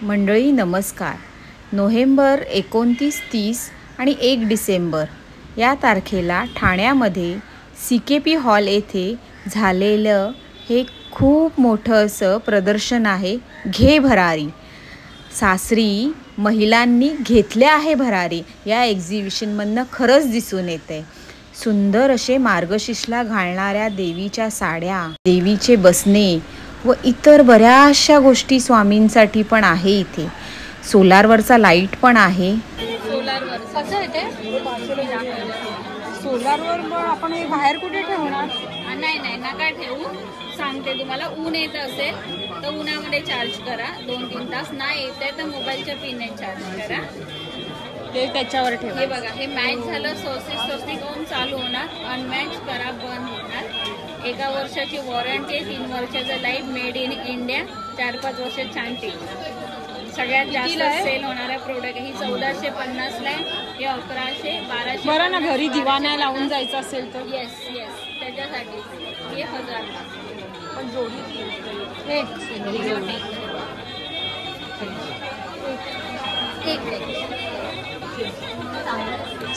मंडळी नमस्कार. नोव्हेंबर 29, 30 आणि 1 डिसेंबर या तारखेला ठाण्यामध्ये CKP हॉल येथे झालेलं हे खूप मोठं असं प्रदर्शन आहे. घे भरारी. सासरी महिलांनी घेतल्या आहे भरारी या एक्झिबिशनमधनं खरंच दिसून येते. सुंदर असे मार्गशीर्षला घालणाऱ्या देवीच्या साड्या, देवीचे बसणे व इतर बऱ्याचशा गोष्टी स्वामींसाठी पण आहे. इथे सोलारवरचा लाईट पण आहे. सोलारवर कसं आहे ते? सोलारवर मग आपण हे बाहेर कुठे ठेवणार? नाही नका ठेवू. सांगते तुम्हाला, ऊन येत असेल तर उन्हामध्ये चार्ज करा 2-3 तास. नाही येत आहे तर मोबाईलच्या पिनने चार्ज करा. ते त्याच्यावर ठेवा. हे बघा, हे मॅच झालं. स्वस्तिक ओम चालू होणार, अनमॅच करा बंद होणार. 1 वर्षाची वॉरंटी आहे, 3 वर्षाचं लाईफ, मेड इन इंडिया, 4-5 वर्ष छानटी. सगळ्यात जास्त सेल होणारा प्रोडक्ट ही 1450 ला आहे. हे 1100, 1200. बरं ना, घरी दिवा नाही लावून जायचं असेल तर. येस त्याच्यासाठी हे 1000 ला. पण जोडी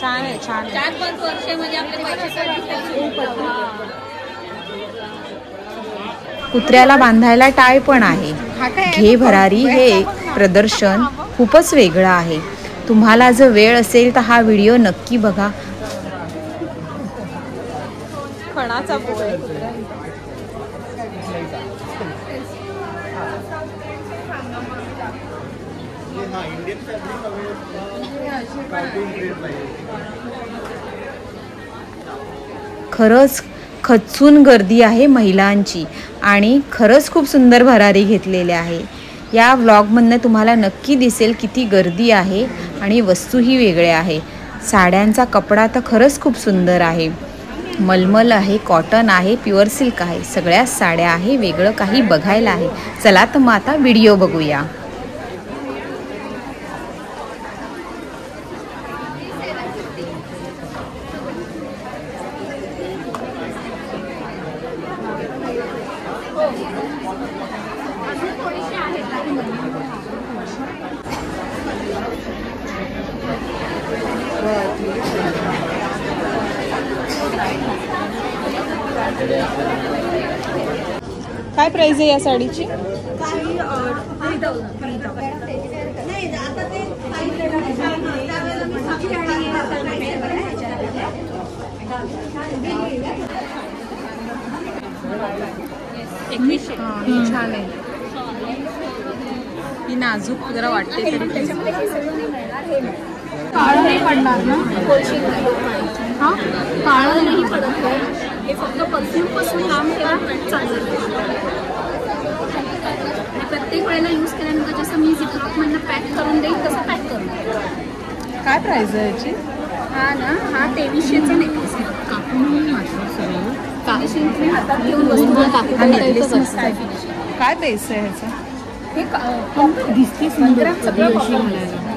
छान आहे. 4-5 वर्ष म्हणजे आपले पैसे. कुत्र्याला बांधायला टाय पण आहे. घे भरारी हे प्रदर्शन खूपच वेगळं आहे. तुम्हाला जर वेळ असेल तर हा व्हिडिओ नक्की बघा. खणाचा पोळ. खरंच खचून गर्दी आहे महिलांची आणि खरंच खूप सुंदर भरारी घेतलेली आहे. या व्लॉगमधनं तुम्हाला नक्की दिसेल किती गर्दी आहे आणि वस्तूही वेगळ्या आहे. साड्यांचा कपडा तर खरंच खूप सुंदर आहे. मलमल आहे, कॉटन आहे, प्युअर सिल्क आहे. सगळ्याच साड्या आहे. वेगळं काही बघायला आहे. चला तर मग आता व्हिडिओ बघूया. काय प्राइस आहे या साडीची? छान आहे. ही नाजूक जरा वाटते तरी. काळं नाही पडणार ना? हां, काळं नाही पडत. हे फक्त परफ्यूमपासून लांब ठेवा, चालेल. प्रत्येक वेळेला यूज केल्यानंतर जसं मी झिपलॉकमधनं पॅक करून देईल तसं पॅक करून. काय प्राइस आहे याची? हा 2300चा नेकलेस आहे. कापून मात्र सगळं कापून हातात घेऊन वस्तू टाकून. काय पैसे आहे ह्याचा? हे दिसते सुंदर सगळं घालायला.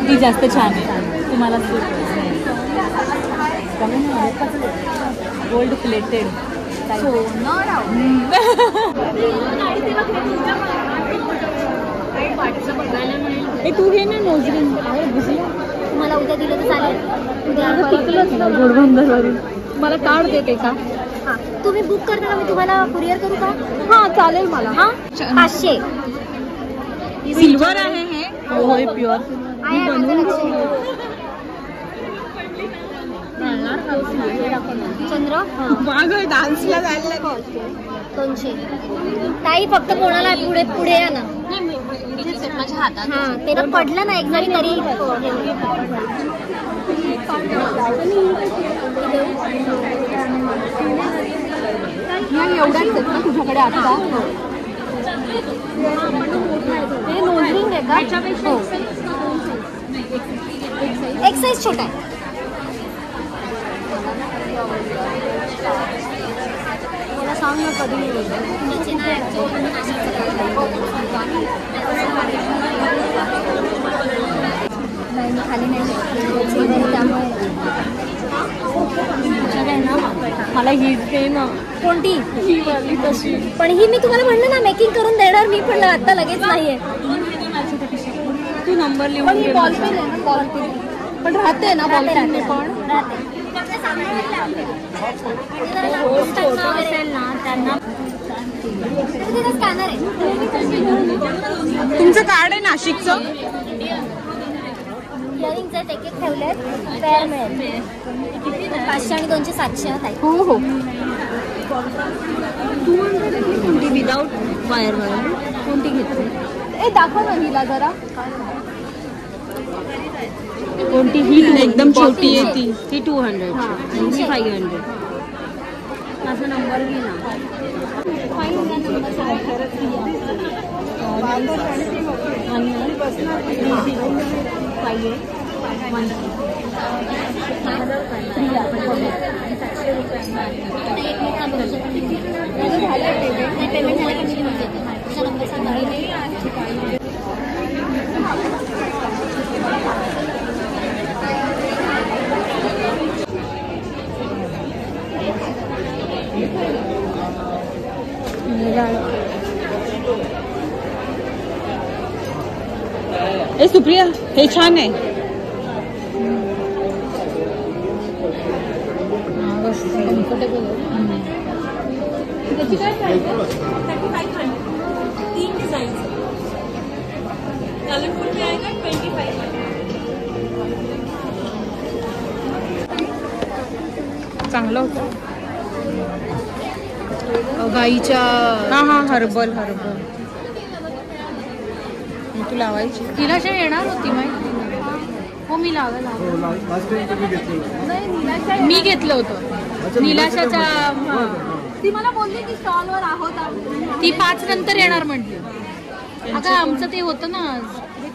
ती जास्त छान आहे. तुम्हाला गोल्ड प्लेटेड तू हे ना नोजरी आहे. तुम्हाला उद्या दिलं तर चालेल. उद्या घोडबंदरवरून मला कार्ड देते का? हां, तुम्ही बुक करताना मी तुम्हाला कुरिअर करू का? हा चालेल मला. हां, 500. सिल्वर आहे हे. होय प्युअर. आहे माझं लक्ष. चंद्र माग डान्सला जायला 200. ताई फक्त कोणाला पुढे पुढे या ना. माझ्या हातात. हां, ते ना पडलं ना एक जरी तरी. एवढाच आहेत ना तुझ्याकडे आता? हे नोझलिंग आहे का? हो. एक साईज छोटा आहे. मला सांग ना कधी नाही मी खाली नाही त्यामुळे मला ही दे ना. कोणती? ही वाली तशी. पण ही मी तुम्हाला म्हणलं ना मेकिंग करून देणार मी, पण आता लगेच नाहीये. तू नंबर लिहून घे. बॉल पेन आहे ना? बॉल पेन पण राहते ना? बॉल पेन पण असेल ना त्यांना स्कॅनर आहे. तुमचं कार्ड आहे नाशिकचं? इयरिंग्स आहेत एक ठेवलेत. पेअर मिळेल 500 आणि 200 700 आहे. हो हो. कोणती विदाउट वायर कोणती घेतली? दाखव ना हिला जरा. कोणती? ही एकदम छोटी आहे ती. ती 200 आणि ही 500. माझा नंबर घे ना. पेमेंट झालं की मी देते. तुझा नंबर सांगा. ए सुप्रिया हे छान आहे. चांगलं होतं. गाईच्या. हा हर्बल तू लावायची. तिला येणार होती माहिती. हो मी लावायला. मी घेतलं होतं निलाशाच्या. ती मला बोलली की स्टॉलवर आहोत. ती 5 नंतर येणार म्हटली. अगं आमचं ते होतं ना,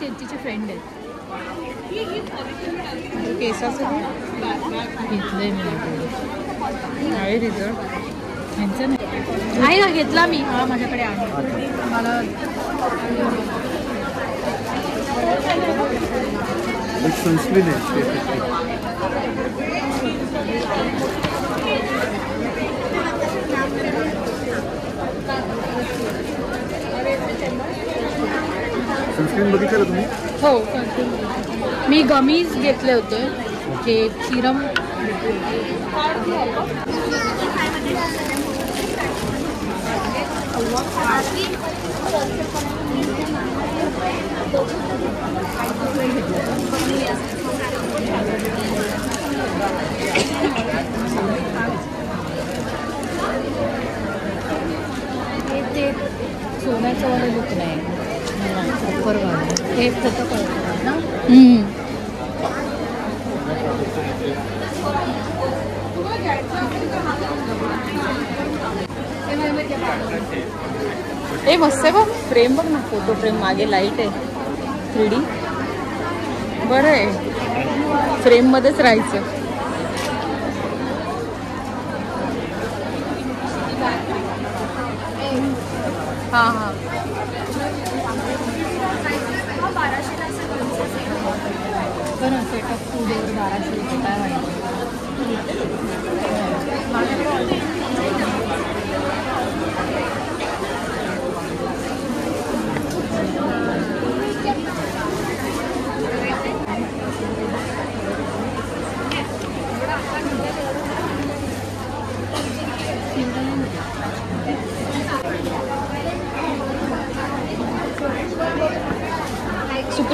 ते तिचे फ्रेंड आहेत. केसाचं घेतलंय मी. आहे रिझल्ट आहे ना? घेतला मी. हा माझ्याकडे आहे. मला सनस्क्रीन आहे. सनस्क्रीन बघितलं तुम्ही? हो. मी गमीज घेतले होते जे सिरम. ते सोन्याचं वाला लुक नाही. हे फोटो कळतं ना. हे मस्त आहे बघ. फ्रेम बघ ना. फोटो फ्रेम मागे लाईट आहे. 3D बरं आहे. फ्रेम मध्येच राहायचं. हां हां. बरं सेटअप स्टुडिओवर 1200 काय वाटतं.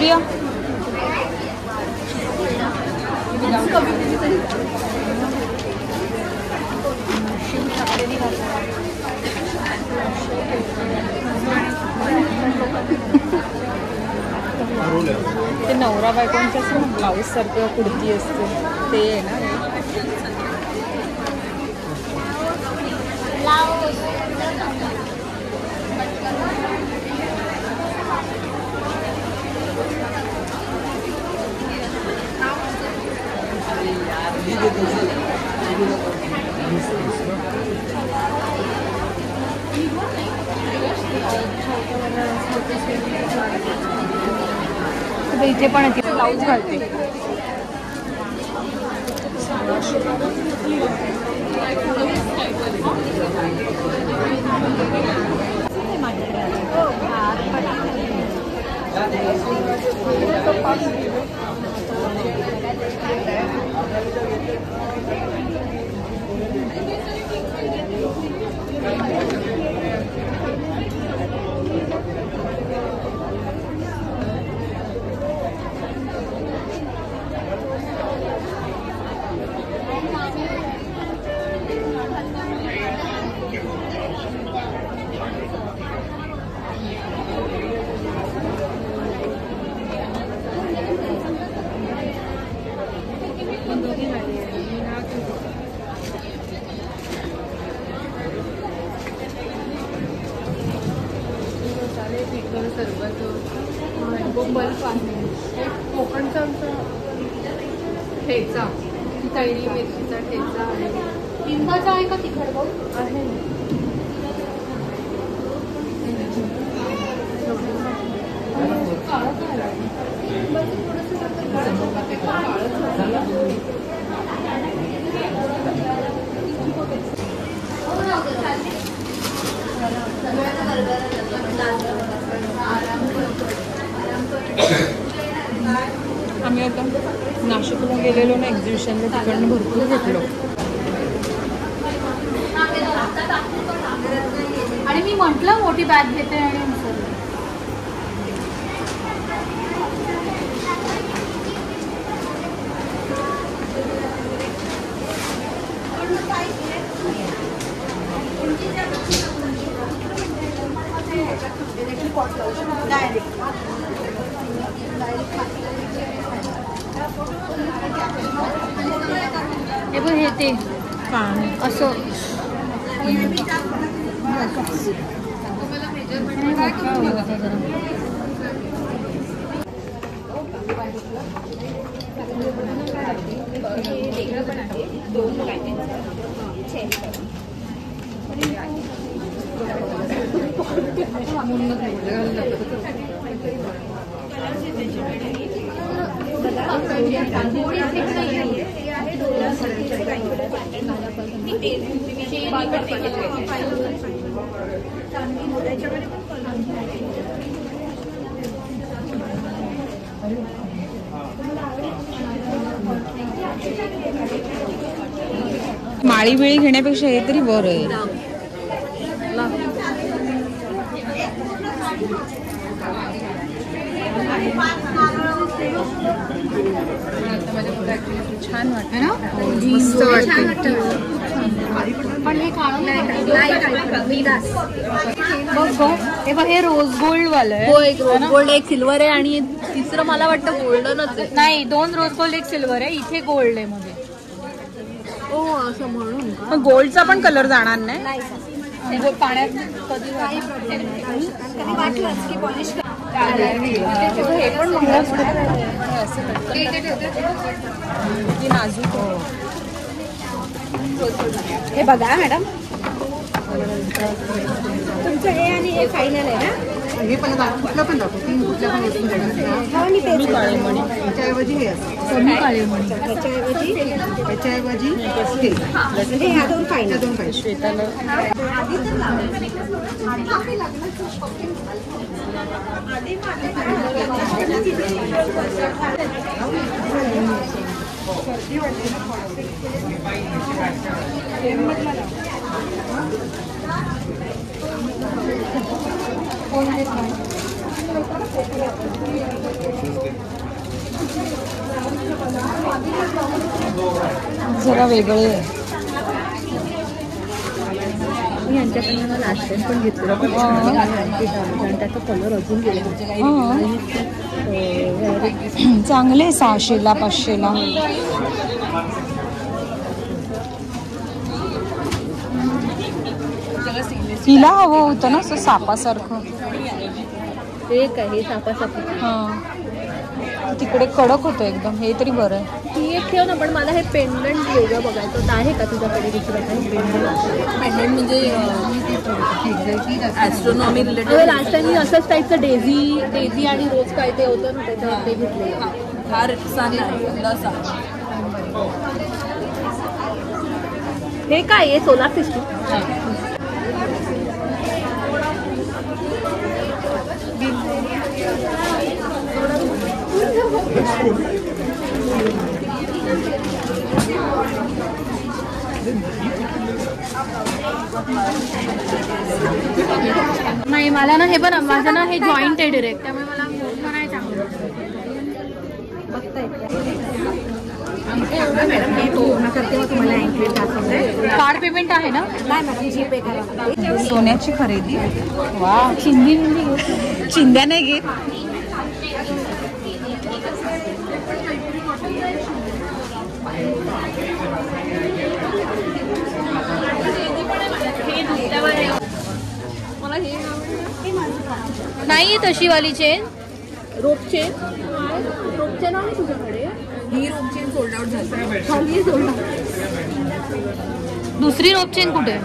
प्रिया ते नवरा बायकोंचं ब्लाऊज सारखं कुर्ती असते ते आहे ना. इथे पण ब्लाऊज घालते. कोकणचा आमचा ठेचा, तळी मिरचीचा ठेचा आहे. लिंबाचा आहे का तिखट भाऊ आहे. आम्ही आता नाशिकला गेलेलो ना एक्झिबिशनला, तिकडनं भरपूर भेटलो. आणि मी म्हटलं मोठी बॅग घेते आणि हे बघ हे ते असं माळी बिळी घेण्यापेक्षा हे तरी बरं आहे. छान वाटतं ना, मस्त वाटतं. पण हे हे बघ, हे रोज गोल्ड वालं आहे. रोज गोल्ड एक सिल्वर आहे आणि तिसरं मला वाटतं गोल्डनच आहे. नाही, 2 रोज गोल्ड 1 सिल्वर आहे. इथे गोल्ड आहे मध्ये. हो असं म्हणून पण गोल्डचा पण कलर जाणार नाही पाण्यात कधी. हे पण नाजूक. हे बघा मॅडम, तुमचं हे आणि हे फायनल आहे ना. हे पण कुठलं पण दाखव, कुठल्या पण वस्तू कमी काळे मणी. त्याच्याऐवजी हे असतं कमी काळे मणी. त्याच्याऐवजी म्हणजे ह्या 2 फायनल. 2 पाहिजे. श्वेताला जरा वेगळे आहे. यांच्याकडनं लास्ट टाइम पण घेतलं त्याचा कलर अजून गेला. चांगले 600ला 500ला. तिला हवं होतं ना असं सापासारखं. ते काय हे सापासारखं. हां तिकडे कडक होतं एकदम. हे तरी बरं आहे. ती एक ठेव ना. पण मला हे पेंडंट वेगळं बघायचं होतं. आहे का तुझ्याकडे दुसरं काही पेंडंट म्हणजे ॲस्ट्रॉनॉमी रिलेटेड? लास्ट टाइम मी असंच टाईपचं डेझी आणि रोज काय ते होतं ना त्याच्यावर ते घेतलेलं. फार छान आहे. हे काय आहे? Solar system. नाही मला ना हे पण माझं ना हे जॉईंट आहे डिरेक्ट, त्यामुळे मला मोठं नाही चांगलं बघता येते. कार्ड पेमेंट आहे ना? नाही मॅडम जीपे करा. सोन्याची खरेदी. वा चिंध्या नाही घेत. मला हे नाही तशी वाली चेन. रोप चेन आहे तुझ्याकडे? ही रोप चेन सोल्ड आउट झाली. Sold out. दुसरी रोप चेन कुठे?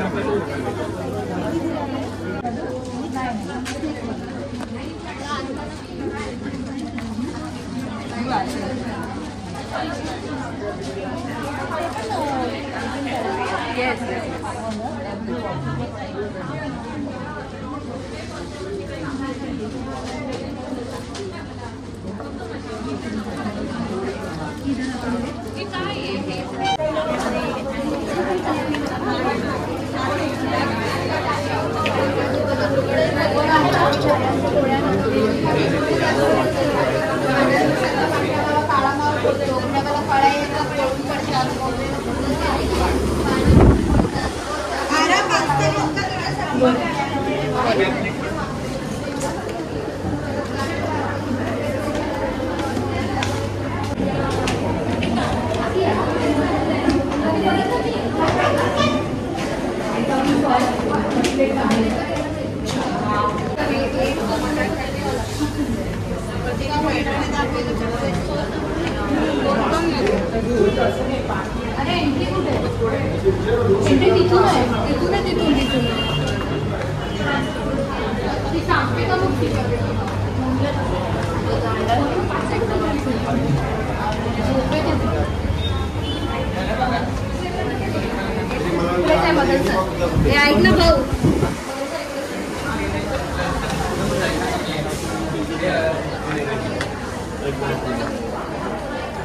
ऐक ना भाऊ.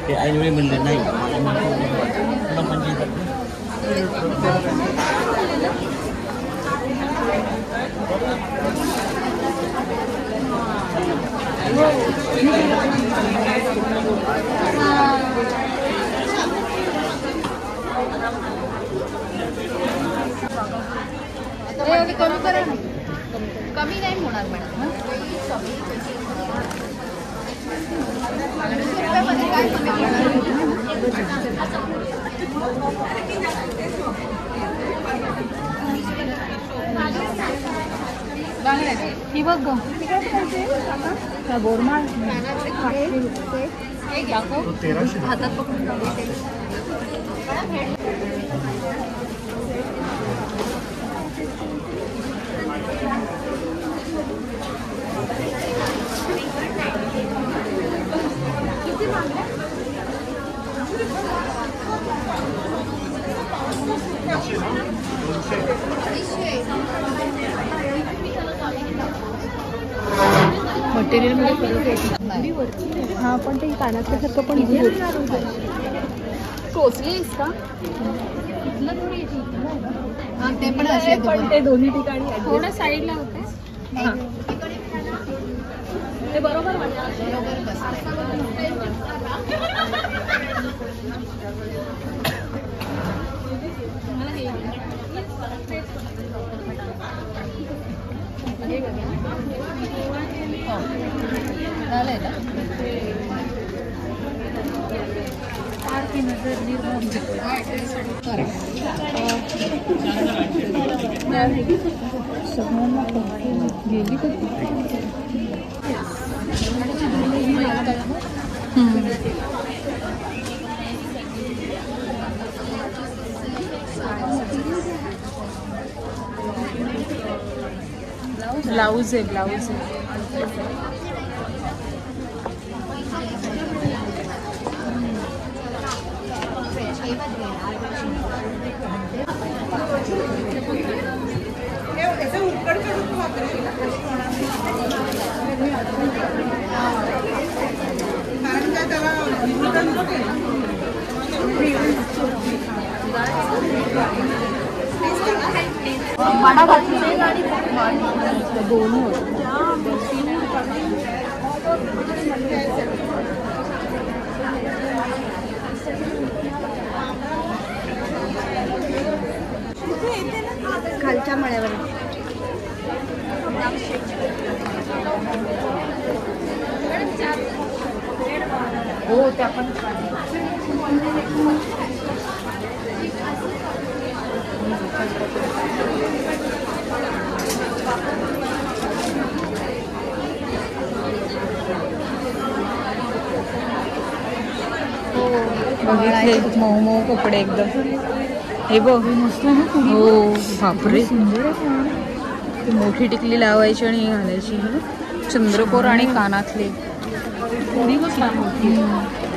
ते ऐनवेळी म्हणलं नाही. कमी नाही होणार मॅडम. ही बघ ग. बोरमाळ हातात पकडून मटेरियल मध्ये फरक आहे. हा पण ते कानातल्यासारखं पण टोचलीस का? ते पण असे पण ते दोन्ही ठिकाणी थोडं साईडला होते. ते बरोबर वाटतं. झालंय का? गेली कधी ब्लाऊज आहे, ब्लाऊज आहे. खालच्या मळ्यावर हो त्या पण बघितले मऊ मऊ कपडे एकदम. हे बघ मस्त आहे ना. हो बापरे सुंदर आहे. मोठी टिकली लावायची आणि घालायची. चंद्रकोर आणि कानातले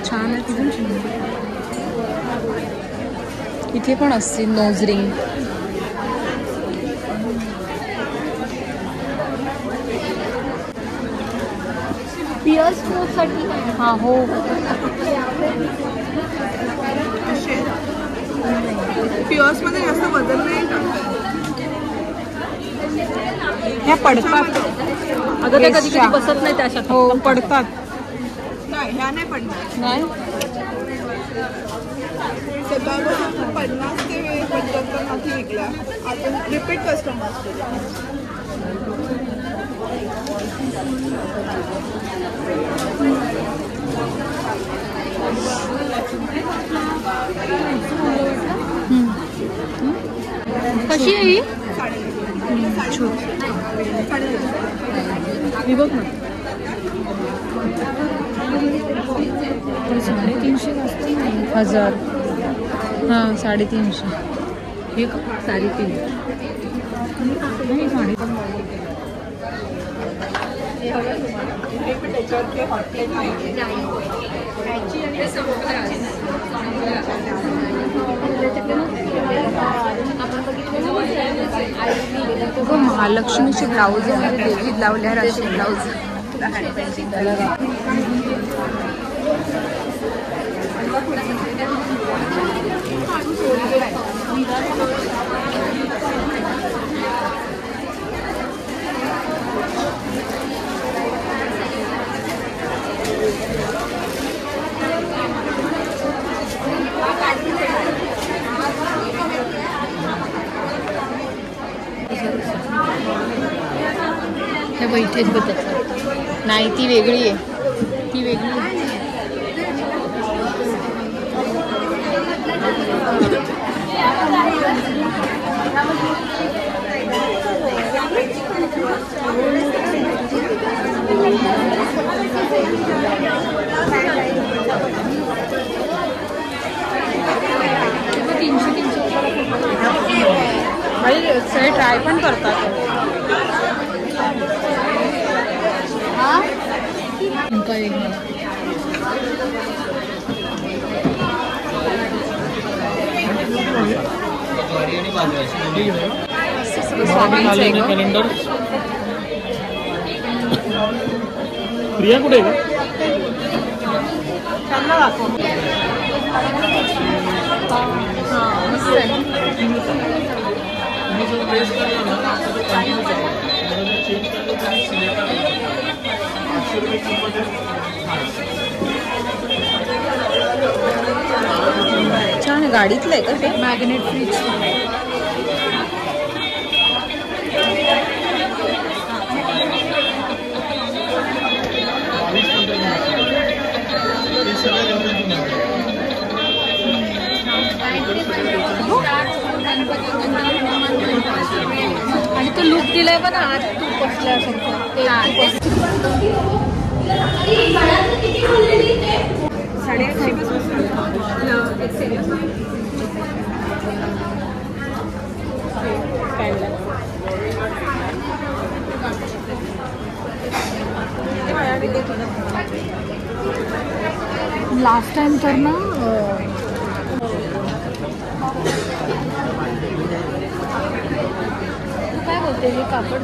छान आहे. इथे पण असतील नोज रिंग. पिअर्स साठी. हा हो पिअर्स मध्ये जास्त वजन नाही टाकतात. ह्या पडतात. अगं ते कधी कधी बसत नाही त्या. हो पडतात. नाही ह्या नाही पडणार. नाही सकाळपासून 50 ते 75 नाठी विकल्या. आपण रिपीट कस्टमर्स. कशी आहे ही? मी बघ ना 350. हां 350. हे 3.5. महालक्ष्मीचे ब्लाऊज आहे. देवी लावल्या राशी ब्लाऊज. हे बैठेच बघ. नाही ती वेगळी आहे. ती वेगळी आहे. भाई ट्राय पण करतात. कॅलेंडर प्रिया कुठे आहे का? छान आहे. गाडीतलं आहे का ते? Magnet fridge. आणि तो लुक दिलाय पण आज तू बसल्यासारखं. लास्ट टाइम तर ना काय बोलते हे कापड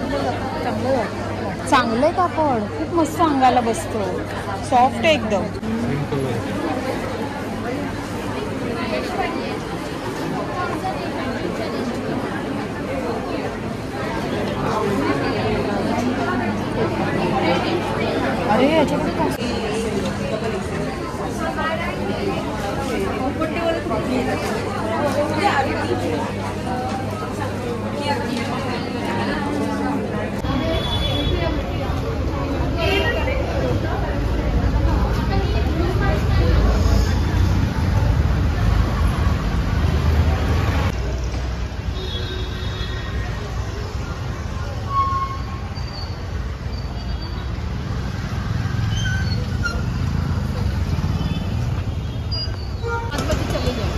चांगलं वाटतं. चांगलं आहे कापड. खूप मस्त अंगाला बसतो. सॉफ्ट आहे एकदम. अरे याच्याकडे चले जाऊ.